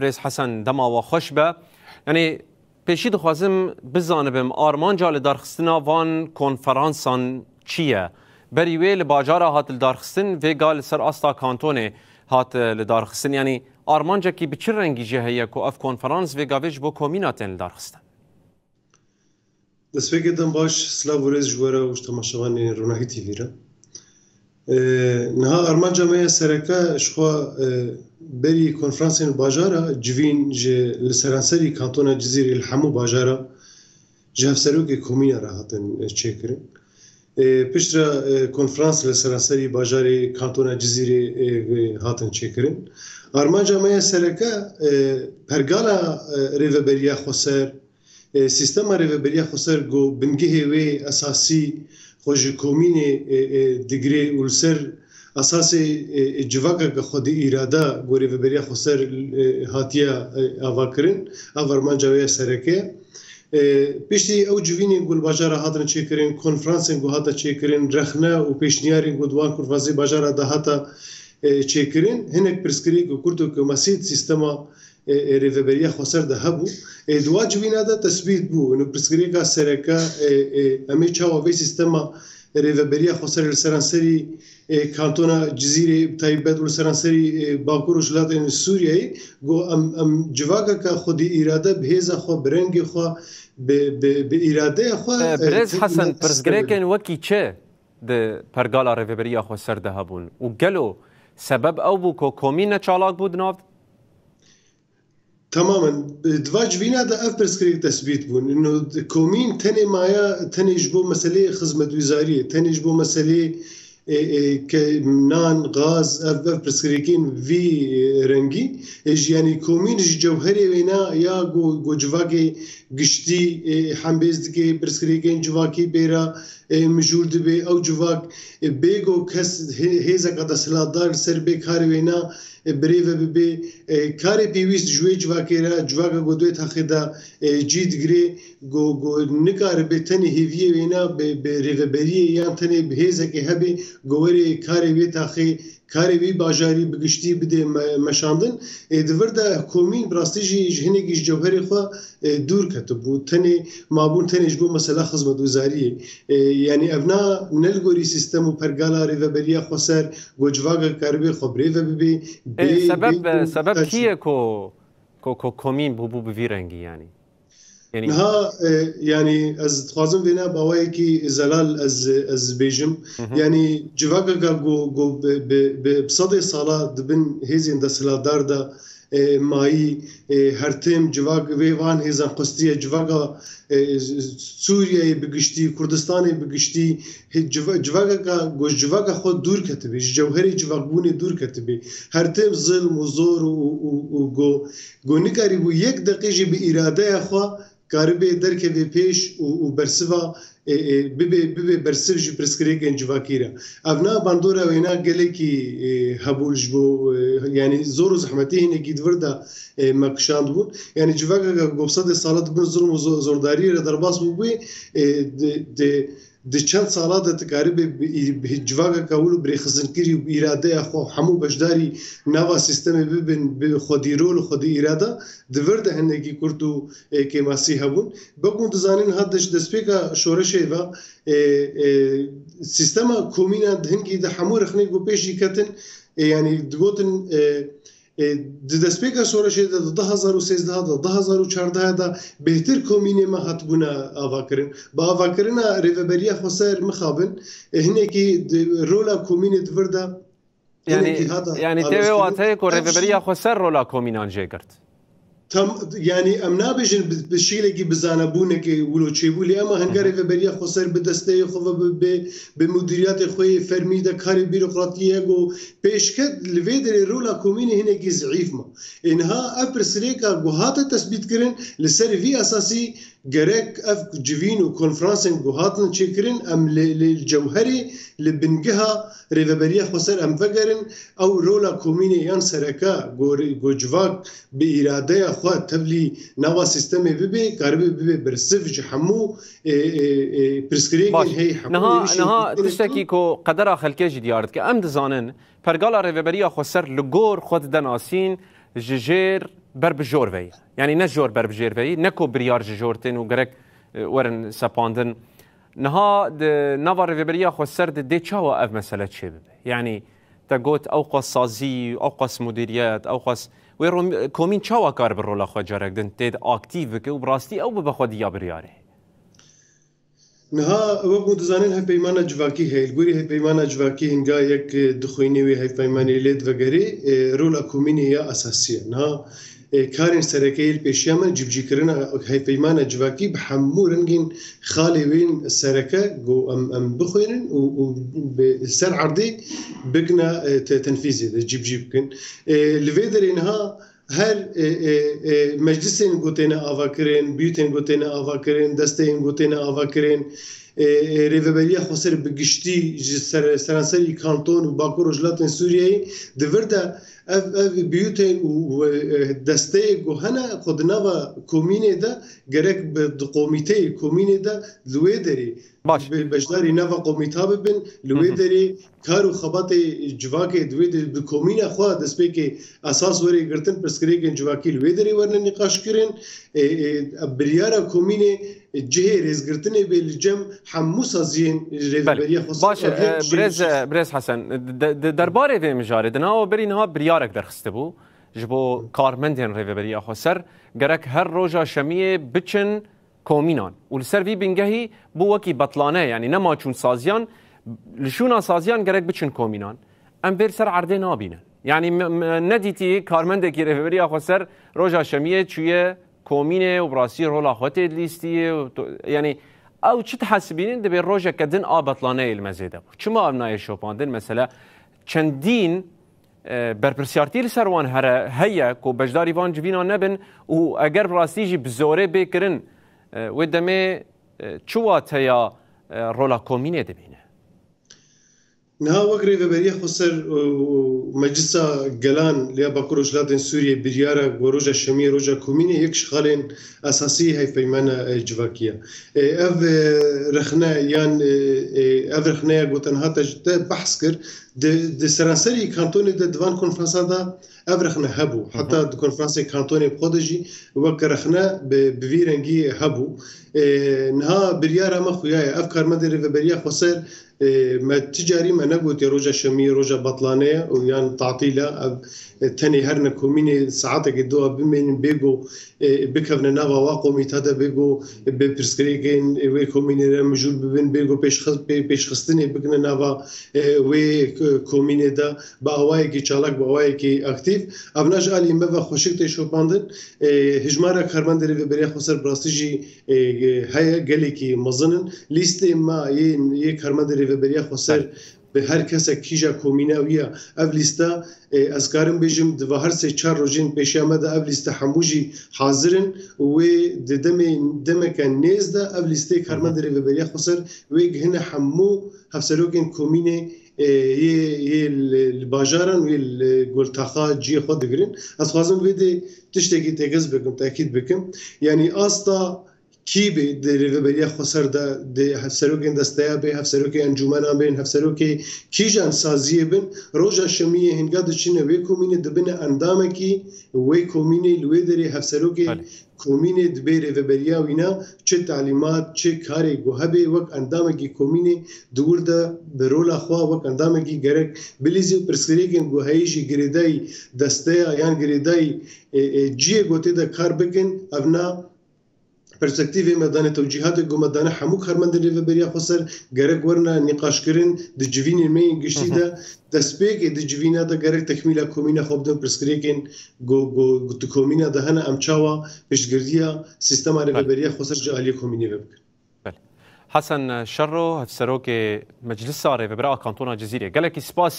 بريز حسن دما وخوش به يعني پیشی دخوازم بزانبم آرمانجا لدارخستنا وان کنفرانسان چیه؟ بریوی لباجارا هات لدارخستن و گال سر استا کانتونه هات لدارخستن يعني آرمانجا کی بچه رنگی جه هیا که اف کنفرانس و گاویج بو کومیناتن لدارخستن؟ دست فکر دم باش سلاو ورز جواره وش تماشاوانی روناهی تیویره نها آرمانجا میا سرکا شخوا بری کنفرانسین باجارا جوین جه لسرانسری کانتونا جزیره الحمو باجارا جه سروک کومینا را هاتن چکرن پشتر کنفرانس لسرانسری باجاری کانتونا جزیره هاتن چکرن آرمانجا میا سرکا پرگالا ریوبریا خسر سیستم ریوبریا خسر گو بنگه وی اساسی خوش کومینه دیگری ولسر اساس جواکا که خود ایرادا گوری و بریا خسر هاتیا آواکرین آورمان جویا سرکه پیشتی او جوینی گل باجارا هاتن چیکرین کنفرانسین گو هاتا چیکرین رخنه و پیشنیارین گو دوان کنفرانسی باجارا ده هاتا چیکرین هنک پرسکری گو کردو که مسید سیستما ریوبریا خسر ده هبو دوا جوینا ده تثبیت بو انو پرسکری که سرکه امی چاوی سیستما ریوبریا خسر لسرانسری کانتونا جزیره تایبت و لسرانسری باکور و جلات سوریایی گو ام جواکا که خودی ایراده بهیزا خو برنگی خو به ایراده خو برز حسن پرسگریکن وکی چه ده پرگالا ریوبریا خسر ده هبون و گلو سبب او بو که کومین چالاک بود نافت؟ تماما دوا جوینا ده اف پرسکریک تثبیت بون انه کومین تنی مایا تنی جبو مسئله خدمت وزاریه تنی جبو مسئله که نان غاز اف پرسکریکین وی رنگی یعنی کومین جوهری وینا یا گو جواکی گشتی حمبیز دکی پرسکریکین جواکی بیرا مجور دبی او جواک بیگو کس هیزا کتا سلادار سر بی کاری وینا بریو بی کاری پیویست جوی جواکی را جواکا گو دوی تاخیدا جید گری گو نکار بی تنی هیویه وینا بی ریو بریه یان تنی هیزا که هبی گوری کاری وی تاخی کاری وی باجاری بگشتی بده مشاندن دورده کومین براستی جهنگیش جوهری خوا دور کتب بود تنی مابون تنی جبو مسئله خدمت وزاریه یعنی ابنا نلگوری سیستم و پرگالا ریوبریا خسر گوجواگا کربی خبری و بی سبب کیه کو کومین بو بی رنگی يعني ها يعني از خوازم بينا باوي كي زلال از بيجم يعني جواكا جو بصدي صلاة دبن هيزين دا سلادار دا ماي هرتم جواك ويوان هيزان قستية جواكا سوريا بگشتي كردستان بگشتي جواكا خود دور كتبي جوهري جواكبوني دور كتبي هرتم ظلم وزور و نكاري بو يك دقيقة بإرادة خوا کاربه درک وی پیش و برسوا ببه برسو جو پرسکریکن جواکیرا اونا باندورا وینا گله کی هبولج بو یعنی زور و زحمتی هنه گید وردا مکشاند بون یعنی جواکا گوبصد سالات بن ظلم و زورداری را درباس بو د چند سالات تقریبا به جواگا کولو بری خزنکری و اراده خو همو بجداری نوا سیستم ببین به خودی رول و خودی اراده دورده هنگی کردو که ماسی هبون بگم دزانین هدش دسپیکا شورشه و سیستم کومینا هنگی ده همو رخنه گو پیشی کتن یعنی دگوتن دسپیکا شورشه ده 2013 ده 2014 ده بهتر کومینه ما هاتبونا آواکرین با آواکرینا ریوبریا خسر مخابن هنه کی رولا کومینه دورده يعني تيوي واتي كو ریوبریا خسر رولا کومینان جيگرد يعني امنا بجن بشيلكي بزانبونكي ولو تشيبولي اما هنغاري فبريا خسر بدسته خو بمديريات خوي فرمي ده كاري بيروقراطيه جو بيشكد لفيدر رولا كوميني هنا كي ضعيف ما انها ابرسريكا جوهات تثبيت كرن لسر في اساسي جرك اف جوين وكونفرنسين جوهاتن تشيكرن ام للجوهري لبنجها ريفبريا خسر ام فكرن او رولا كوميني يان سركا جوجواك باراده خو تبلي نوا سيستم بيبي كاربي بيبي برسفج حمو برسكريك هي حمو نها تشتكي كو قدر خلكي ديارت كام دزانن پرگالا ریوبریا خسر لگور خود دناسین جير بربجور في يعني نجور بربجير في نكو بريار جورتين وغرك ورن ساباندن نها نافار في بريا خسر دي تشاوا اف مساله شباب يعني تقوت اوقاس سازي اوقاس مديريات اوقاس ويرو كومين تشاوا كار بالرولا خو جارك دن تيد اكتيف وبراستي او بخود يا برياره نها وقت دزانين هاي بيمانة جواكي هاي الجوري هاي بيمانة جواكي هنگا يك دخويني وهاي بيمانة ليد وغيري رولا كوميني هي أساسية نها كارين سركيل بيشيامن جبجي كرنا هاي بيمانة جواكي بحمو رنجين خالي وين السركة جو أم بخوينن وبسر عرضي بقنا تنفيذي جبجي بكن لفيدر إنها هر مجلسين گوتنا آواکرین، بیوتین گوتنا آواکرین، دستین گوتنا آواکرین، ریوبریا خسر بگشتی سرانسری کانتون و باکور وجلات سوریه دورده بیوتین و دسته گوهنا خودنا و کومینه ده گرک به قومیته کومینه ده لویدری بجداری نوا قومیتا ببین لویدری کارو خبات جواکی دویدری به کومینه خواه دست به که اساس وری گرتن پرسکریکن جواکی لویدری ورن نقاش کرن بریارا کومینه جهه رزگرتنه به الجم حمو سازین ریوبریا خصوصا باشه برز حسن درباره و مجارد نه بری نه بریارک درخسته بو جبو کارمندین ریوبریا خسر گرک هر روزا شمیه بچن کومینان والسر في بنجهي بو وكي بطلانه يعني نما چون سازيان لشونا سازيان گرك بچن كومينان ام بير سر عرضه نابينن يعني نديتي كارمندكي ريفري اخو سر روجا شميه چويه كومينه وبراسي رولا خوتي ليستي يعني او چه تحسبين دبي روجا كدن بطلانه المزيده چما ابناي شوباندن مثلا چندين برپرسیارتی سروان هيا کو بجداري وان جوینا نبن و اگر براستيجي بزوره بكرن ودمي چوات هيا رولا كومينه دبينه نها وقري وبريه خسر مجلسا جلان ليا باكروش لادن سوريا بريارا وروجا شمي روجا كومينه يك شغالين اساسي هي بيمانه جواكيه اف رخنا يان اف رخنا غوتن هاتا بحث كر د سرانسري كانتوني د دوان كونفرنسا دا افرخنا هبو حتى د كونفرنسا كانتوني بخودجي وكرخنا بفيرنجي هبو نها بريارا ما خويا افكار مدري بريا خسر ما تجاري ما نقول روجا شمي روجا بطلانية ويان تعطيلة تاني هرنا كوميني ساعاتك الدوا بمين بيجو بكفنا نافا واقومي تادا بيجو ببرسكريكين وي كوميني مجول ببين بيجو بيش خستني بكنا نافا وي كوميني دا باواي كي چالاك باواي كي اكتيف ابناج علي مبا خوشكتي شوباندن هجمارا كارماندري بريا خسر براستيجي هيا گليكي مزنن ليست ما ي كارماندري بريا خسر به هر کس کیجا کومیناویه اف لیستا از کارم بجم دو هر سه چهار روزین پیش آمده اف لیستا هموجی حاضرن و دم کن نیزده اف لیستا کارمندری و بریا خسر و گهنه همو هفسروگن کومینه یه الباجارن و الگلتاخا جی خود دگرین از خوازم ویدی تشتگی تگز بکم تاکید بکم یعنی آستا کی به ریوبریا خسر ده هفسروکن دستیا به هفسروک انجمنا بین هفسروک کیجان سازیه بین روزا شمیه هنگاد چینه وی کومینه دبنه اندامه کی وی کومینه لوی دری هفسروک کومینه دبی ریوبریا وینا چه تعلیمات چه کاری گوهبه وک اندامه کی کومینه دور ده برولا خوا وک اندامه کی گرک بلیزی پرسکریکن گوهایشی گریدای دستیا یان گریدای جی گوته ده کار بکن ابنا پرسپکتیو مدانه توجیهات گمدانه همو کارمند ریوبریا خسر گرگ ورنا نقاش کردن د جوین می گشتی ده دسپیک د جوینا ده گرگ تکمیل کومینا خوب دن پرسکریکن گو تو کومینا ده هنه امچاوا پیشگردیا سیستم ریوبریا خسر جالی کومینی بکن. حسن شرو هفسروک مجلس ریوبریا کانتونا جزیره گلکی سپاس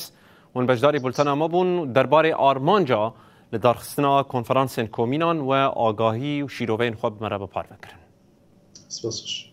ون بجداری بولتنا مبون درباره آرمانجا لدارخستنا کنفرانس کومینان و آگاهی و شیروین خواب مرا بپار بکرن. سپاسش.